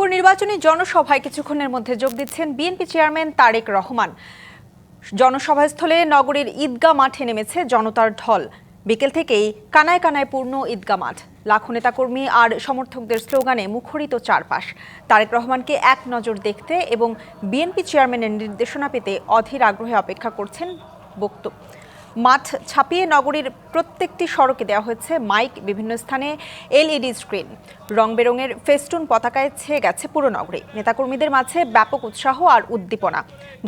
রংপুর নির্বাচনী জনসভায় কিছুক্ষণের মধ্যে যোগ দিচ্ছেন বিএনপি চেয়ারম্যান তারেক রহমান। জনসভাস্থলে নগরীর ঈদগাহ মাঠে নেমেছে জনতার ঢল। বিকেল থেকেই কানায় কানায় পূর্ণ ঈদগাহ মাঠ। লাখো নেতাকর্মী আর সমর্থকদের স্লোগানে মুখরিত চারপাশ। তারেক রহমানকে এক নজর দেখতে এবং বিএনপি চেয়ারম্যানের নির্দেশনা পেতে অধীর আগ্রহে অপেক্ষা করছেন বক্তব্য। মাঠ ছাপিয়ে নগরীর প্রত্যেকটি সড়কে দেওয়া হয়েছে মাইক, বিভিন্ন স্থানে এলইডি স্ক্রিন, রং বেরঙের ফেস্টুন পতাকায় ছেয়ে গেছে পুরো নগরী। নেতাকর্মীদের মাঝে ব্যাপক উৎসাহ আর উদ্দীপনা।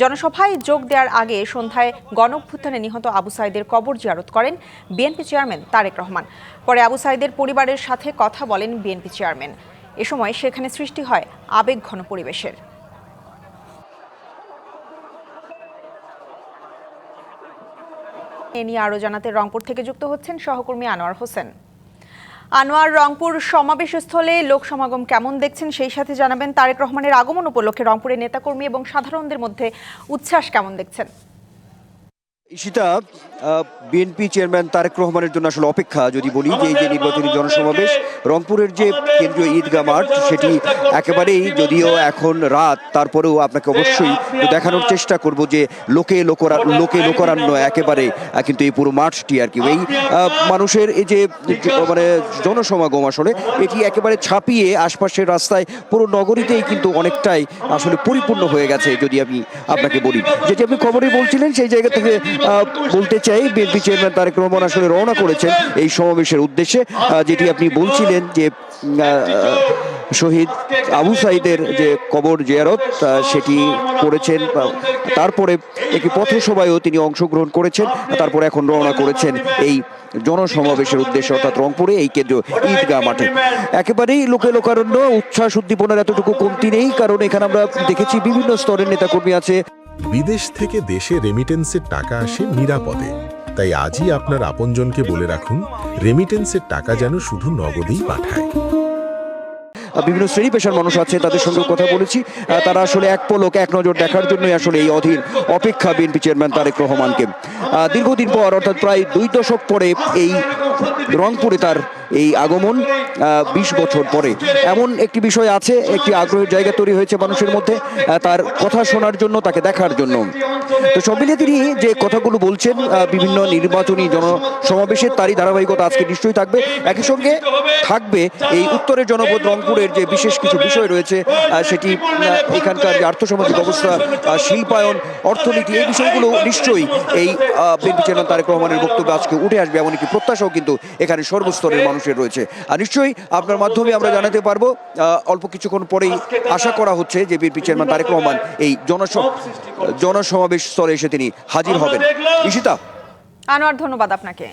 জনসভায় যোগ দেওয়ার আগে সন্ধ্যায় গণঅভ্যুত্থানে নিহত আবু সাঈদের কবর জিয়ারত করেন বিএনপি চেয়ারম্যান তারেক রহমান। পরে আবু সাঈদের পরিবারের সাথে কথা বলেন বিএনপি চেয়ারম্যান। এ সময় সেখানে সৃষ্টি হয় আবেগঘন পরিবেশের। এ নিয়ে আরও জানাতে রংপুর থেকে যুক্ত হচ্ছেন সহকর্মী আনোয়ার হোসেন। আনোয়ার, রংপুর সমাবেশস্থলে লোক সমাগম কেমন দেখছেন, সেই সাথে জানাবেন তারেক রহমানের আগমন উপলক্ষে রংপুরের নেতাকর্মী এবং সাধারণদের মধ্যে উচ্ছ্বাস কেমন দেখছেন? ঈশিতা, বিএনপি চেয়ারম্যান তারেক রহমানের জন্য আসলে অপেক্ষা যদি বলি যে এই যে নির্বাচনী জনসমাবেশ, রংপুরের যে কেন্দ্রীয় ঈদগাহ মাঠ সেটি একেবারেই, যদিও এখন রাত, তারপরেও আপনাকে অবশ্যই দেখানোর চেষ্টা করব যে লোকে লোকারণ্য একেবারে, কিন্তু এই পুরো মাঠটি আর কি এই মানুষের এই যে মানে জনসমাগম আসলে এটি একেবারে ছাপিয়ে আশপাশের রাস্তায় পুরো নগরীতেই কিন্তু অনেকটাই আসলে পরিপূর্ণ হয়ে গেছে। যদি আমি আপনাকে বলি, যেটি আপনি খবরে বলছিলেন, সেই জায়গা থেকে বলতে চাই বিএনপি চেয়ারম্যান তারেক রহমান আসলে রওনা করেছেন এই সমাবেশের উদ্দেশ্যে। যেটি আপনি বলছিলেন যে শহীদ আবু সাঈদের যে কবর জিয়ারত সেটি করেছেন, তারপরে একটি পথসভায়ও তিনি অংশগ্রহণ করেছেন, তারপরে এখন রওনা করেছেন এই জনসমাবেশের উদ্দেশ্যে, অর্থাৎ রংপুরে এই কেন্দ্রীয় ঈদগাহ মাঠে। একেবারেই লোকে লোকারণ্য, উচ্ছ্বাস উদ্দীপনার এতটুকু কমতি নেই, কারণ এখানে আমরা দেখেছি বিভিন্ন স্তরের নেতাকর্মী আছে। বিদেশ থেকে দেশে রেমিটেন্সের টাকা আসে নিরাপদে, তাই আজই আপনার আপনজনকে বলে রাখুন রেমিটেন্সের টাকা যেন শুধু নগদেই পাঠায়। বিভিন্ন শ্রেণী পেশার মানুষ আছে, তাদের সঙ্গে কথা বলেছি, তারা আসলে এক পলক এক নজর দেখার জন্যই আসলে এই অধীর অপেক্ষা বিএনপি চেয়ারম্যান তারেক রহমানকে। দীর্ঘদিন পর, অর্থাৎ প্রায় 2 দশক পরে এই রংপুরে তার এই আগমন, 20 বছর পরে এমন একটি বিষয় আছে, একটি আগ্রহের জায়গা তৈরি হয়েছে মানুষের মধ্যে তার কথা শোনার জন্য, তাকে দেখার জন্য। তো সব মিলিয়ে তিনি যে কথাগুলো বলছেন বিভিন্ন নির্বাচনী জনসমাবেশের, তারই ধারাবাহিকতা আজকে নিশ্চয়ই থাকবে। একই সঙ্গে থাকবে এই উত্তরের জনপদ রংপুরের যে বিশেষ কিছু বিষয় রয়েছে, সেটি এখানকার যে আর্থসামাজিক অবস্থা, শিল্পায়ন, অর্থনীতি, এই বিষয়গুলো নিশ্চয়ই এই বিএনপি চেয়ারম্যান তারেক রহমানের বক্তব্যে আজকে উঠে আসবে, এমন একটি প্রত্যাশাও কিন্তু এখানে সর্বস্তরের মানুষের রয়েছে। আর নিশ্চয়ই আপনার মাধ্যমে আমরা জানাতে পারবো, অল্প কিছুক্ষণ পরেই আশা করা হচ্ছে যে বিএনপি চেয়ারম্যান তারেক রহমান এই জনসমাবেশ স্থলে এসে তিনি হাজির হবেন। ঈশিতা। আনোয়ার, ধন্যবাদ আপনাকে।